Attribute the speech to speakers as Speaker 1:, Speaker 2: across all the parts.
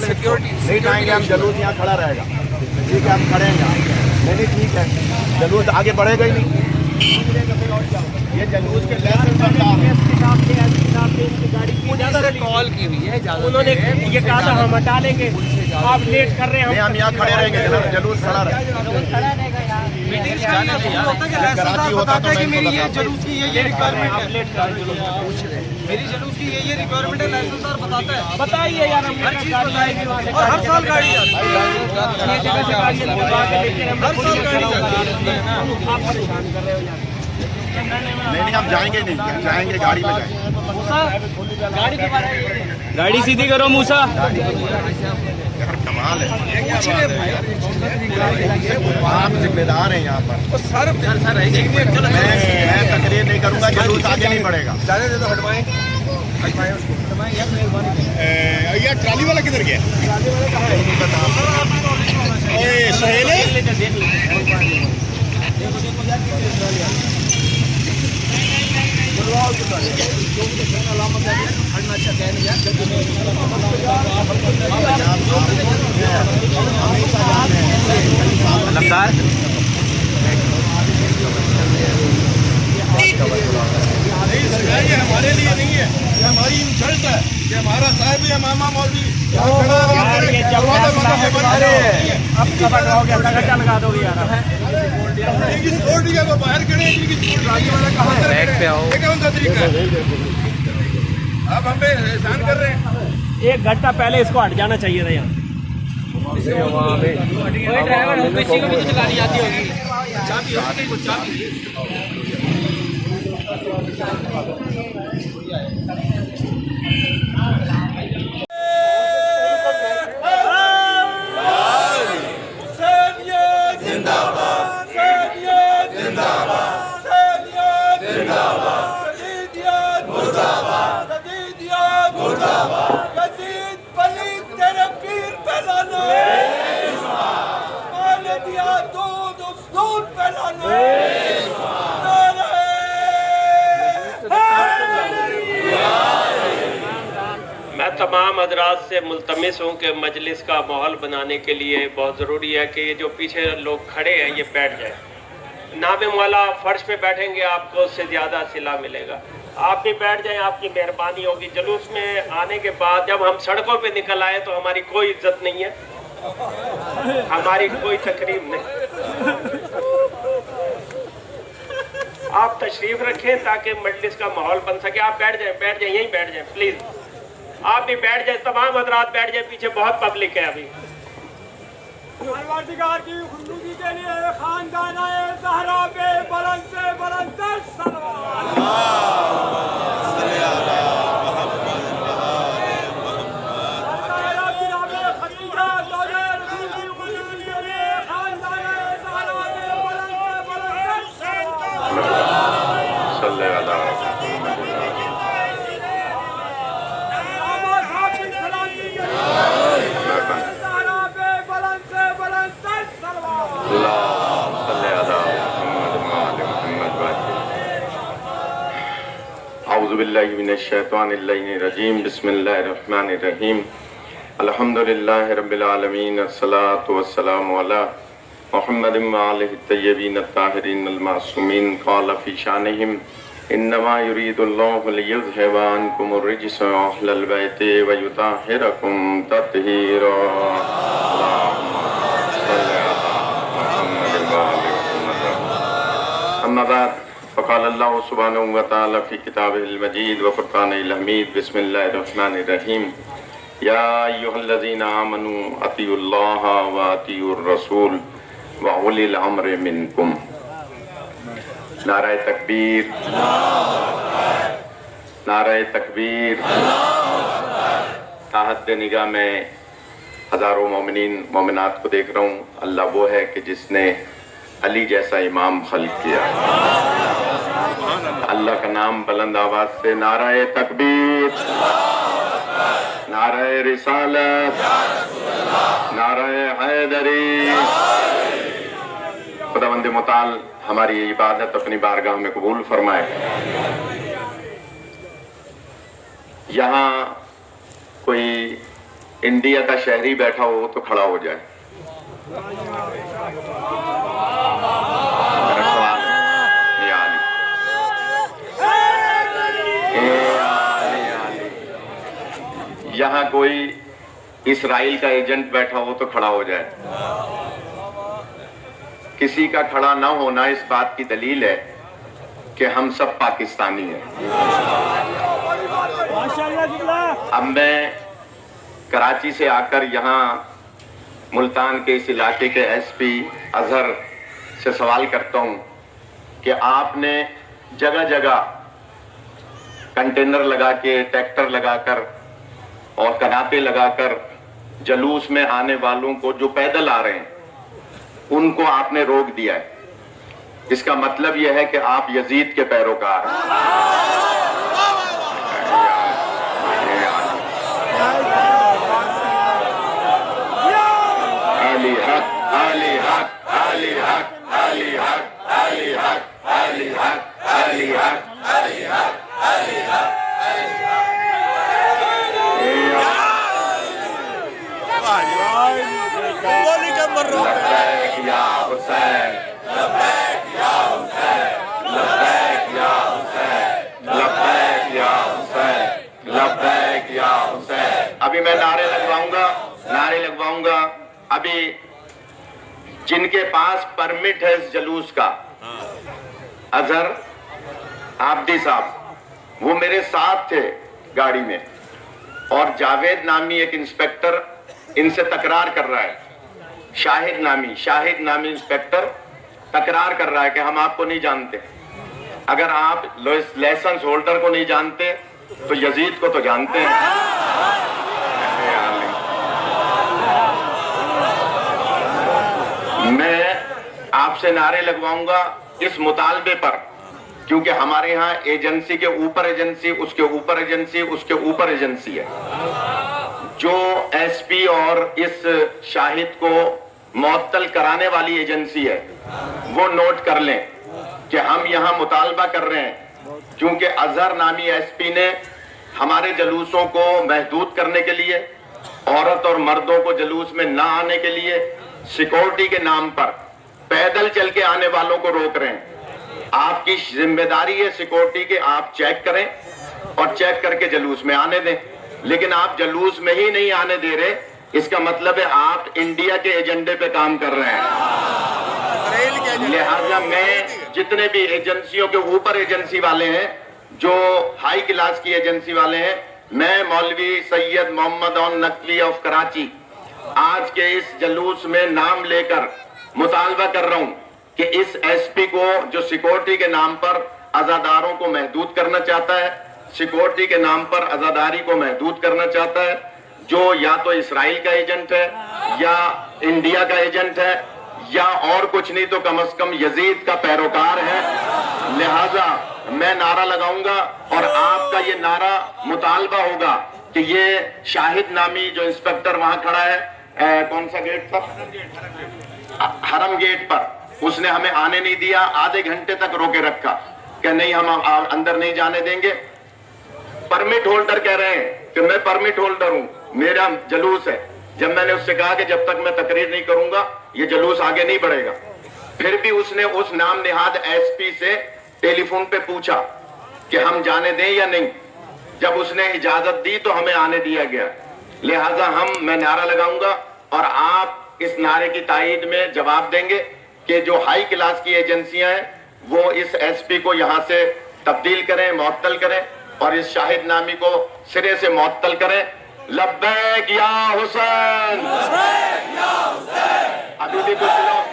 Speaker 1: Security
Speaker 2: नहीं जाएंगे हम, जलूस यहाँ खड़ा रहेगा। ठीक है, हम खड़े हैं यहाँ। नहीं ठीक है, जलूस आगे बढ़ेगा ही नहीं। ये जलूस के
Speaker 1: मुझे कॉल की हुई है,
Speaker 3: उन्होंने ये कहा था हम हटा लेंगे, आप लेट कर रहे हैं।
Speaker 2: हम यहाँ खड़े रहेंगे, जलूस खड़ा रहेगा।
Speaker 1: मीटिंग कराची होता तो कि मेरी ये जलूस की ये रिक्वायरमेंट है, मेरी जलूस की ये रिक्वायरमेंट है, लाइसेंसदार बताता है।
Speaker 3: बताइए यार, हम
Speaker 1: हर चीज बताएगी और हर साल गाड़ी आती है, हर साल गाड़ी जाती है ना।
Speaker 3: आप परेशान कर रहे हो यार।
Speaker 2: नहीं हम जाएंगे नहीं, जाएंगे गाड़ी में जाएंगे।
Speaker 3: गाड़ी दोबारा गाड़ी सीधी करो मूसा।
Speaker 2: यार कमाल है, आप जिम्मेदार हैं यहाँ पर। मैं तकरीर नहीं करूँगा, जलूस आगे नहीं बढ़ेगा।
Speaker 4: यार ट्राली वाला किधर गया? सहेल ये हमारे लिए नहीं है, ये हमारी इंसल्ट है, ये हमारा साहब है मामा मौलवी।
Speaker 3: अब खबर रहोगे, लगा लगा दोगे यार।
Speaker 4: इनकी सिक्योरिटी है, वो बाहर खड़े हैं, इनकी सिक्योरिटी वाला कहाँ है? ये कौन सा तरीका है? आप हम पे एहसान कर रहे हैं।
Speaker 3: 1 घंटा पहले इसको हट जाना चाहिए था यहाँ। ड्राइवर किसी को भी तो चलानी आती होगी।
Speaker 5: मैं तमाम हजरात से मुल्तमिस हूँ कि मजलिस का माहौल बनाने के लिए बहुत ज़रूरी है कि ये जो पीछे लोग खड़े हैं ये बैठ जाए। नाम मौला फर्श पे बैठेंगे, आपको उससे ज़्यादा सिला मिलेगा। आप भी बैठ जाएं, आपकी मेहरबानी होगी। जुलूस में आने के बाद जब हम सड़कों पे निकल आए तो हमारी कोई इज्जत नहीं है, हमारी कोई तकरीब नहीं। आप तशरीफ रखें ताकि मजलिस का माहौल बन सके। आप बैठ जाएं, यहीं बैठ जाएं प्लीज़। आप भी बैठ जाए, तमाम हजरात बैठ जाए, पीछे बहुत पब्लिक है अभी।
Speaker 3: परवरदिगार की खुशनुदी के लिए खानदान ज़हरा पे बुलंद से बुलंद सलवात।
Speaker 6: औज़ुबिल्लाहिमिनश्शैतानिर्रजीम बिस्मिल्लाहिर्रहमानिर्रहीम अल्हम्दुलिल्लाहि रब्बिल आलमीन अस्सलातु वस्सलामु अला मुहम्मदिन व आलिहि तय्यबीन अत्ताहिरीन अल-मासूमीन क़ाल फ़ी शानिहिम इन्नमा युरीदुल्लाहु लियुज़हिबा अन्कुमुर रिज्सा अहलल बैति व युताहिरकुम तत्हीरा। अम्मा बाद फ़क़ाल अल्लाहु सुब्हानहु व तआला फ़ी किताबिहिल मजीद व फ़ुरक़ानिल हमीद बिस्मिल्लाहिर्रहमानिर्रहीम या अय्युहल्लज़ीना आमनू अतीउल्लाह व अतीउर रसूल व उलिल अम्रि मिनकुम। नारे तकबीर, नारे तकबीर। ताहत निगाह में हज़ारों मोमिनीन मोमिनात को देख रहा हूँ। अल्लाह वो है कि जिसने अली जैसा इमाम खल्क़ किया। अल्लाह का नाम बुलंद आवाज से नाराए तकबीर, नाराए रिसालत, नाराए हैदरी। खुदावंद मुताल हमारी ये इबादत अपनी बारगाह में कबूल फरमाए। यहाँ कोई इंडिया का शहरी बैठा हो तो खड़ा हो जाए। मेरा सवाल है, ये आली। यहाँ कोई इसराइल का एजेंट बैठा हो तो खड़ा हो जाए। किसी का खड़ा ना होना इस बात की दलील है कि हम सब पाकिस्तानी हैं। अब मैं कराची से आकर यहाँ मुल्तान के इस इलाके के एसपी अजहर से सवाल करता हूँ कि आपने जगह जगह कंटेनर लगा के, ट्रैक्टर लगाकर और कनाते लगाकर जलूस में आने वालों को, जो पैदल आ रहे हैं, उनको आपने रोक दिया है। इसका मतलब यह है कि आप यजीद के पैरोकार हैं। अली हक, अली हक, अली हक, अली हक, अली हक, अली हक, अली हक, अली हक, अली हक। लब्बैक या हुसैन, लब्बैक या हुसैन, लब्बैक या हुसैन, लब्बैक या हुसैन, लब्बैक या हुसैन। अभी मैं नारे लगवाऊंगा। अभी जिनके पास परमिट है इस जलूस का, अजहर आब्दी साहब, वो मेरे साथ थे गाड़ी में, और जावेद नामी एक इंस्पेक्टर इनसे तकरार कर रहा है। शाहिद नामी इंस्पेक्टर तकरार कर रहा है कि हम आपको नहीं जानते। अगर आप लाइसेंस होल्डर को नहीं जानते तो यजीद को तो जानते हैं। मैं आपसे नारे लगवाऊंगा इस मुतालबे पर, क्योंकि हमारे यहाँ एजेंसी के ऊपर एजेंसी, उसके ऊपर एजेंसी, उसके ऊपर एजेंसी है। जो एसपी और इस शाहिद को मुअत्तल कराने वाली एजेंसी है, वो नोट कर लें कि हम यहाँ मुतालबा कर रहे हैं, क्योंकि अजहर नामी एसपी ने हमारे जलूसों को महदूद करने के लिए, औरत और मर्दों को जलूस में ना आने के लिए, सिक्योरिटी के नाम पर पैदल चल के आने वालों को रोक रहे हैं। आपकी जिम्मेदारी है सिक्योरिटी के, आप चेक करें और चेक करके जलूस में आने दें। लेकिन आप जलूस में ही नहीं आने दे रहे, इसका मतलब है आप इंडिया के एजेंडे पे काम कर रहे हैं। लिहाजा मैं जितने भी एजेंसियों के ऊपर एजेंसी वाले हैं, जो हाई क्लास की एजेंसी वाले हैं, मैं मौलवी सैयद मोहम्मद नकवी ऑफ कराची आज के इस जलूस में नाम लेकर मुतालबा कर रहा हूं कि इस एसपी को, जो सिक्योरिटी के नाम पर आजादारों को महदूद करना चाहता है, सिक्योरिटी के नाम पर आजादारी को महदूद करना चाहता है, जो या तो इसराइल का एजेंट है या इंडिया का एजेंट है या और कुछ नहीं तो कम से कम यजीद का पैरोकार है। लिहाजा मैं नारा लगाऊंगा और आपका ये नारा मुतालबा होगा कि ये शाहिद नामी जो इंस्पेक्टर वहां खड़ा है, कौन सा गेट पर, हरम गेट पर, उसने हमें आने नहीं दिया, आधे घंटे तक रोके रखा कि नहीं हम अंदर नहीं जाने देंगे। परमिट होल्डर कह रहे हैं कि मैं परमिट होल्डर हूं, मेरा जलूस है। जब मैंने उससे कहा कि जब तक मैं तकरीर नहीं करूंगा ये जलूस आगे नहीं बढ़ेगा, फिर भी उसने उस नाम निहाद एसपी से टेलीफोन पे पूछा कि हम जाने दें या नहीं। जब उसने इजाजत दी तो हमें आने दिया गया। लिहाजा मैं नारा लगाऊंगा और आप इस नारे की तायीद में जवाब देंगे कि जो हाई क्लास की एजेंसियां हैं वो इस एसपी को यहां से तब्दील करें, मुअत्तल करें और इस शाहिद नामी को सिरे से मुअत्तल करें। लब्बैक या हुसैन, अभी भी कुछ लोग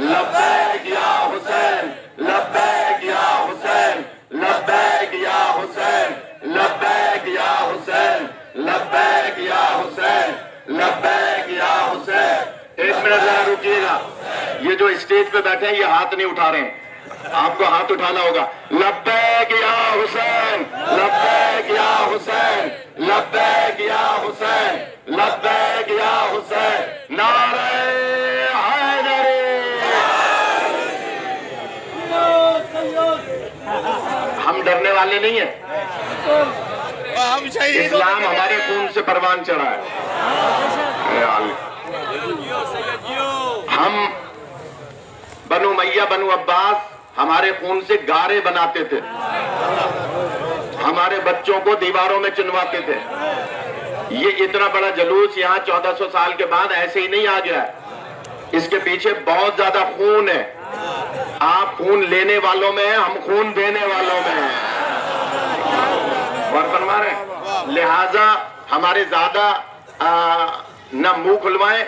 Speaker 6: लब्बैक या हुसैन, लब्बैक या हुसैन, लब्बैक या हुसैन, लब्बैक या हुसैन, लब्बैक या हुसैन, लब्बैक या हुसैन। एक मिनट जरा रुकिएगा, ये जो स्टेज पे बैठे हैं ये हाथ नहीं उठा रहे हैं, आपको हाथ उठाना होगा। लब्बैक या हुसैन, लब्बैक या हुसैन, लब्बैक या हुसैन, लब्बैक या हुसैन। नारे हैदरी। हम डरने वाले नहीं हैं। इस्लाम हमारे खून से परवान चढ़ा है। हम बनु मैया बनु अब्बास हमारे खून से गारे बनाते थे, हमारे बच्चों को दीवारों में चुनवाते थे। ये इतना बड़ा जलूस यहाँ 1400 साल के बाद ऐसे ही नहीं आ गया है, इसके पीछे बहुत ज्यादा खून है। आप खून लेने वालों में हैं, हम खून देने वालों में हैं। और फरमा रहे, लिहाजा हमारे ज्यादा न मुंह खुलवाएं,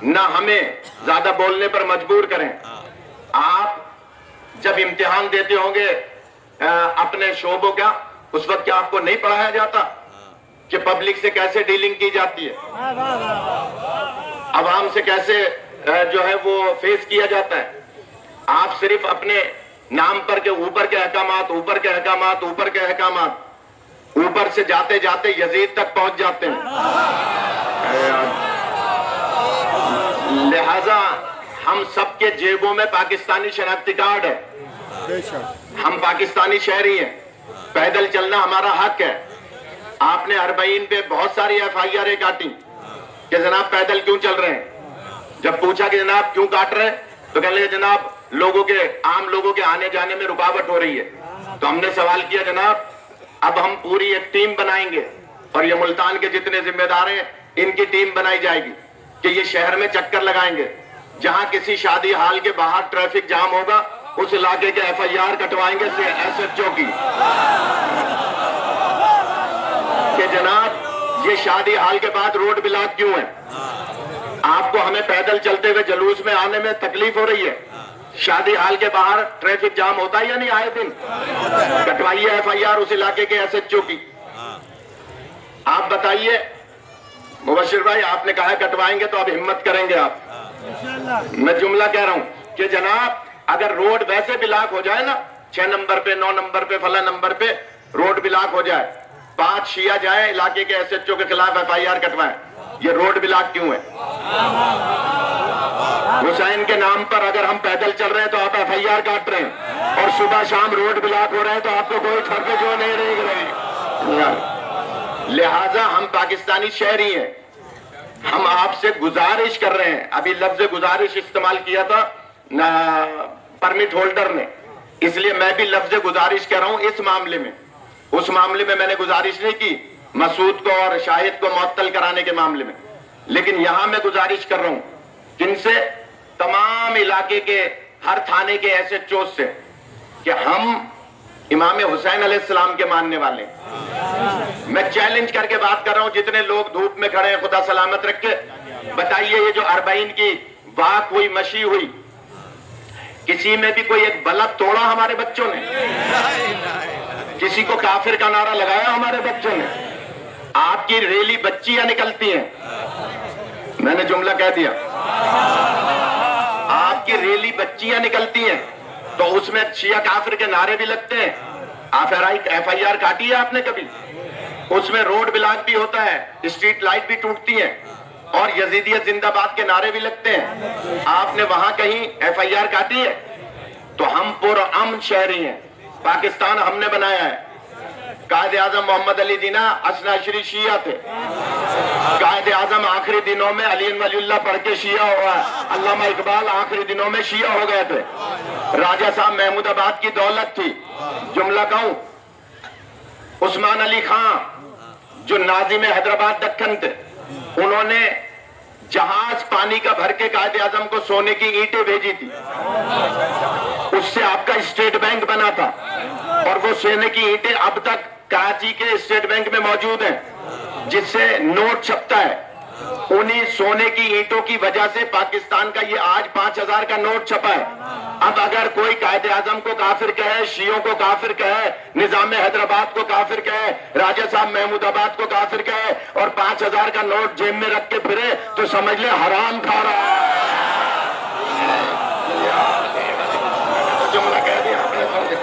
Speaker 6: न हमें ज्यादा बोलने पर मजबूर करें। आप जब इम्तिहान देते होंगे अपने शोबों का, उस वक्त क्या आपको नहीं पढ़ाया जाता कि पब्लिक से कैसे डीलिंग की जाती है, अवाम से कैसे जो है वो फेस किया जाता है। आप सिर्फ अपने नाम पर के ऊपर के अहकामात, ऊपर के अहकामात, ऊपर के अहकामात, ऊपर से जाते जाते यजीद तक पहुंच जाते हैं। लिहाजा हम सबके जेबों में पाकिस्तानी शनाख्ती कार्ड है, हम पाकिस्तानी शहरी हैं, पैदल चलना हमारा हक है। आपने अरबईन पे बहुत सारी FIR काटी कि जनाब पैदल क्यों चल रहे हैं। जब पूछा कि जनाब क्यों काट रहे हैं, तो कहने लगे जनाब आम लोगों के आने जाने में रुकावट हो रही है। तो हमने सवाल किया, जनाब अब हम पूरी एक टीम बनाएंगे और ये मुल्तान के जितने जिम्मेदार हैं इनकी टीम बनाई जाएगी कि ये शहर में चक्कर लगाएंगे, जहां किसी शादी हाल के बाहर ट्रैफिक जाम होगा उस इलाके के FIR कटवाएंगे से SHO की कि जनाब ये शादी हाल के बाद रोड ब्लॉक क्यों है। आपको हमें पैदल चलते हुए जुलूस में आने में तकलीफ हो रही है, शादी हाल के बाहर ट्रैफिक जाम होता है या नहीं आए दिन, कटवाइए FIR उस इलाके के SHO की। आप बताइए मुबशिर भाई, आपने कहा कटवाएंगे तो अब हिम्मत करेंगे आप। मैं जुमला कह रहा हूं कि जनाब अगर रोड वैसे ब्लॉक हो जाए ना, 6 नंबर पे 9 नंबर पे फला नंबर पे रोड ब्लॉक हो जाए, 5 शिया जाए इलाके के SHO के खिलाफ FIR कटवाएं, ये रोड ब्लॉक क्यों है। हुसैन के नाम पर अगर हम पैदल चल रहे हैं तो आप FIR काट रहे हैं, और सुबह शाम रोड ब्लॉक हो रहे हैं तो आपको कोई फर्क जो नहीं रहे। लिहाजा हम पाकिस्तानी शहरी हैं, हम आपसे गुजारिश कर रहे हैं। अभी लफ्ज गुजारिश इस्तेमाल किया था ना परमिट होल्डर ने, इसलिए मैं भी लफ्ज गुजारिश कर रहा हूं इस मामले में। उस मामले में मैंने गुजारिश नहीं की मसूद को और शाहिद को मुअत्तल कराने के मामले में, लेकिन यहां मैं गुजारिश कर रहा हूं किनसे, तमाम इलाके के हर थाने के SHO से कि हम इमाम हुसैन अलैहिस्सलाम के मानने वाले। मैं चैलेंज करके बात कर रहा हूं, जितने लोग धूप में खड़े हैं खुदा सलामत रखे, बताइए ये जो अरबईन की वाक हुई, मशी हुई, किसी में भी कोई एक बल्ब तोड़ा हमारे बच्चों ने, किसी को काफिर का नारा लगाया हमारे बच्चों ने। आपकी रैली बच्चियां निकलती हैं, मैंने जुमला कह दिया, आपकी रैली बच्चियां निकलती हैं तो उसमें शिया काफिर के नारे भी लगते हैं। आप FIR काटी है आपने कभी, उसमें रोड ब्लॉक भी होता है, स्ट्रीट लाइट भी टूटती है और यजीदियत जिंदाबाद के नारे भी लगते हैं। आपने वहां कहीं FIR काटी है? तो हम पुरअमन शहरी हैं, पाकिस्तान हमने बनाया है। कायदे आजम मोहम्मद अली जिन्ना असनाशरी शिया थे, कायदे आजम आखिरी दिनों में अली वलीउल्लाह पढ़ के शिया हुआ, अल्लामा इकबाल आखिरी दिनों में शिया हो गए थे। राजा साहब महमूदाबाद की दौलत थी। जुमला कहूं, उस्मान अली खां जो नाजिम हैदराबाद दक्कन थे, उन्होंने जहाज पानी का भर के कायदे आजम को सोने की ईंटें भेजी थी, उससे आपका स्टेट बैंक बना था और वो सोने की ईंटें अब तक कराची के स्टेट बैंक में मौजूद हैं, जिससे नोट छपता है। उन्हीं सोने की ईंटों की वजह से पाकिस्तान का ये आज 5000 का नोट छपा है। अब अगर कोई कायदे आजम को काफिर कहे, शियों को काफिर कहे, निजाम हैदराबाद को काफिर कहे, राजा साहब महमूदाबाद को काफिर कहे और 5000 का नोट जेब में रख के फिरे तो समझ ले हराम खा रहा है। जुमला कह दिया आपने, समझे?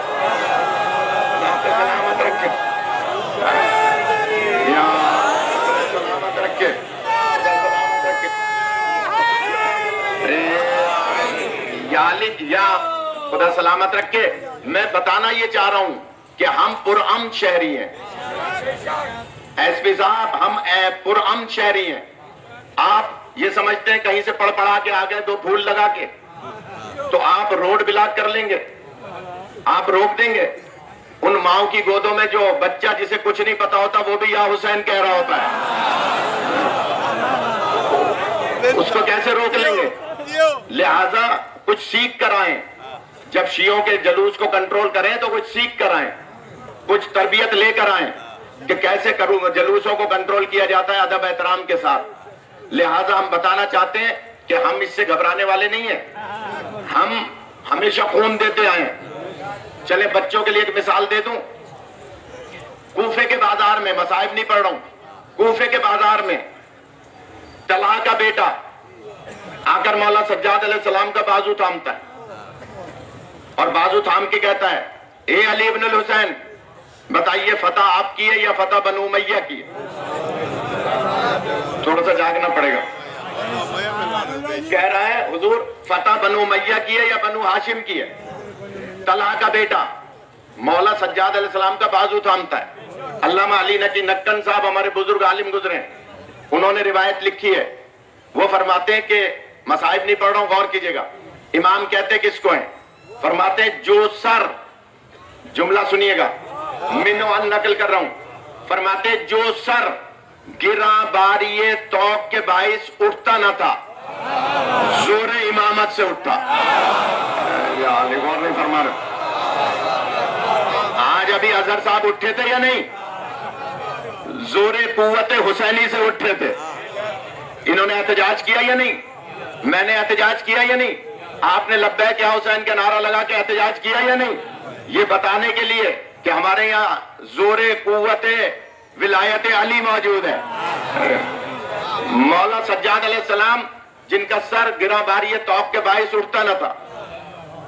Speaker 6: सलामत रखे, सलामत रखे, या खुदा सलामत रखे। मैं बताना ये चाह रहा हूं कि हम पुरअमन शहरी हैं। एसपी साहब, हम पुरअमन शहरी हैं। आप ये समझते हैं कहीं से पढ़ पढ़ा के आ गए 2 फूल लगा के, तो आप रोड ब्लॉक कर लेंगे, आप रोक देंगे? उन माओ की गोदों में जो बच्चा जिसे कुछ नहीं पता होता वो भी या हुसैन कह रहा होता है, उसको कैसे रोक लेंगे? लिहाजा कुछ सीख कर आए। जब शियों के जलूस को कंट्रोल करें तो कुछ सीख कर आए, कुछ तरबियत लेकर आए कि कैसे करूंगा जलूसों को कंट्रोल किया जाता है अदब एहतराम के साथ। लिहाजा हम बताना चाहते हैं कि हम इससे घबराने वाले नहीं हैं, हम हमेशा खून देते आए। चले बच्चों के लिए एक मिसाल दे दूं। कूफे के बाजार में, मसाइब नहीं पढ़ रहा हूं, कूफे के बाजार में तलहा का बेटा आकर मौला सज्जाद अलैहिस्सलाम का बाजू थामता है और बाजू थाम के कहता है, ए अली इब्न हुसैन, बताइए फतह आपकी है या फतह बनु उमैया की है? थोड़ा सा जागना पड़ेगा। कह रहा है हुजूर फतह बनु उमैया की है या बनु हाशिम की है? तलहा का बेटा मौला सज्जाद अलैहिस्सलाम का बाजू थामता है। अल्लामा अली नकी नक्कन साहब हमारे बुजुर्ग आलिम गुजरे, उन्होंने रिवायत लिखी है, वो फरमाते हैं कि मसाइब नहीं पढ़ रहा हूं, गौर कीजिएगा। इमाम कहते हैं किसको है? फरमाते हैं जो सर, जुमला सुनिएगा, मिनवान नकल कर रहा हूं, फरमाते हैं जो सर गिरा बारिये तौक के बाइस उठता न था, जोर इमामत से उठता। गौर नहीं फरमा रहे। आज अभी अजहर साहब उठे थे या नहीं? जोरे कुव्वते हुसैनी से उठे थे। इन्होंने एहतजाज किया या नहीं? मैंने एहतजाज किया या नहीं? आपने लब्बैक या हुसैन का नारा लगा के एहतजाज किया या नहीं? ये बताने के लिए कि हमारे यहाँ जोरे कुव्वते विलायत अली मौजूद है। मौला सज्जाद अलैहिस्सलाम जिनका सर गिरा बारिये तौक के बाइस उठता न था,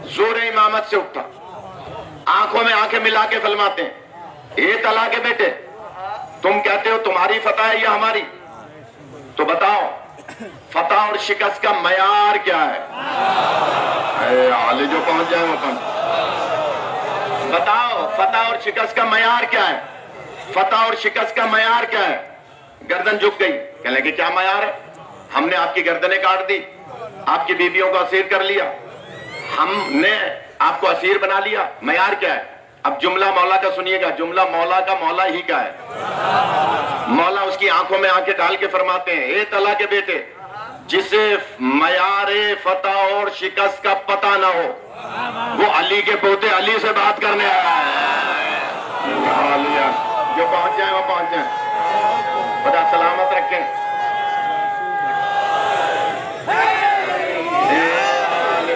Speaker 6: जोरे इमामत से उठता, आंखों में आंखें मिला के फरमाते हैं, ए तला के बेटे, तुम कहते हो तुम्हारी फतह है या हमारी? तो बताओ फतह और शिकस्त का मयार क्या है? आले जो पहुंच जाए वो पहुंच। बताओ फतह और शिकस्त का मयार क्या है? फतह और शिकस्त का मयार क्या है? गर्दन झुक गई, कहने लगे क्या मयार है? हमने आपकी गर्दनें काट दी, आपकी बीबियों को असीर कर लिया, हमने आपको असीर बना लिया, मयार क्या है? अब जुमला मौला का सुनिएगा, जुमला मौला का मौला ही का है। मौला उसकी आंखों में आंखें डाल के फरमाते हैं, ए तला के बेटे, जिसे मयारे फतह और शिकस्त का पता ना हो वो अली के पोते अली से बात करने आया है। जो पहुंच जाए वो पहुंच जाए। खुदा सलामत रखें।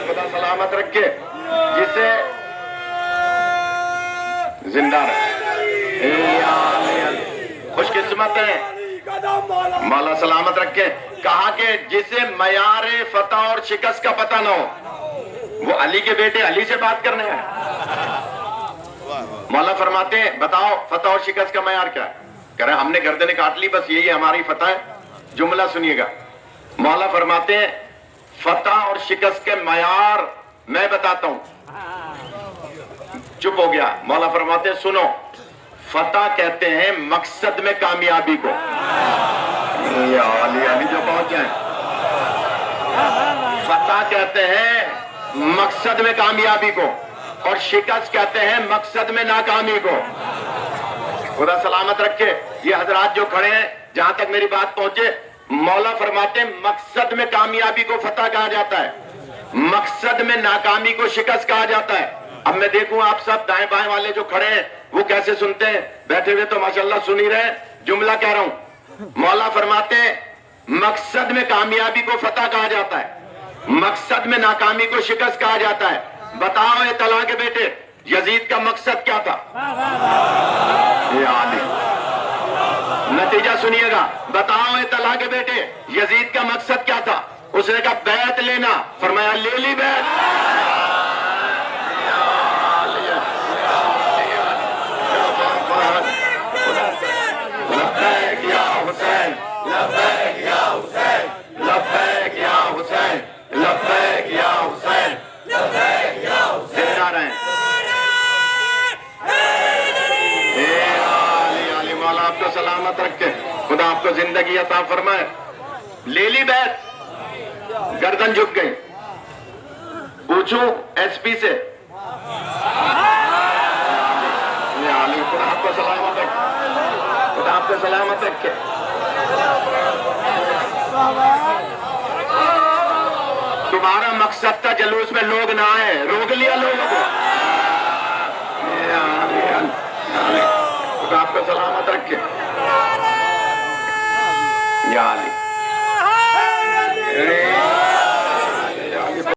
Speaker 6: खुदा सलामत रखे, जिसे जिंदा रहे। खुशकिस्मत है, मौला सलामत रखे। कहा कि जिसे मयारे फतह और शिकस्त का पता ना हो वो अली के बेटे अली से बात करने हैं। मौला फरमाते हैं बताओ फतह और शिकस्त का मयार क्या है? कह रहे हमने गर्दनें काट ली, बस यही हमारी फतह है। जुमला सुनिएगा, मौला फरमाते हैं फतह और शिकस्त के मयार मैं बताता हूं। चुप हो गया। मौला फरमाते हैं सुनो, फतह कहते हैं मकसद में कामयाबी को। अली जो पहुंच जाए। फतह कहते हैं मकसद में कामयाबी को और शिकस्त कहते हैं मकसद में नाकामी को। खुदा सलामत रखे। ये हजरात जो खड़े हैं, जहां तक मेरी बात पहुंचे, मौला फरमाते हैं मकसद में कामयाबी को फतह कहा जाता है, मकसद में नाकामी को शिकस्त कहा जाता है। अब मैं देखूं आप सब दाएं बाएं वाले जो खड़े हैं वो कैसे सुनते हैं। बैठे हुए तो माशाल्लाह सुन ही रहे। जुमला कह रहा हूं, मौला फरमाते हैं मकसद में कामयाबी को फतह कहा जाता है, मकसद में नाकामी को शिकस्त कहा जाता है। बताओ ये तला के बेटे, यजीद का मकसद क्या था? ये आली नतीजा सुनिएगा। बताओ ये तला के बेटे, यजीद का मकसद क्या था? उसने कहा बैत लेना, फरमाया ले ली बैत। लब्बैक या हुसैन, लब्बैक या हुसैन, लब्बैक या हुसैन, लब्बैक या हुसैन, लब्बैक या हुसैन। जिंदा रहें। मौला आपको सलामत रखे। को जिंदगी अता फरमाए। ले ली बैत, गर्दन झुक गई। पूछूं एसपी से, ये आली खुदा आपको सलामत रखे, खुदा आपको सलामत रखे। तुम्हारा मकसद था जलूस में लोग ना आए, रोक लिया लोगों को। खुदा आपको सलामत रखे। या अली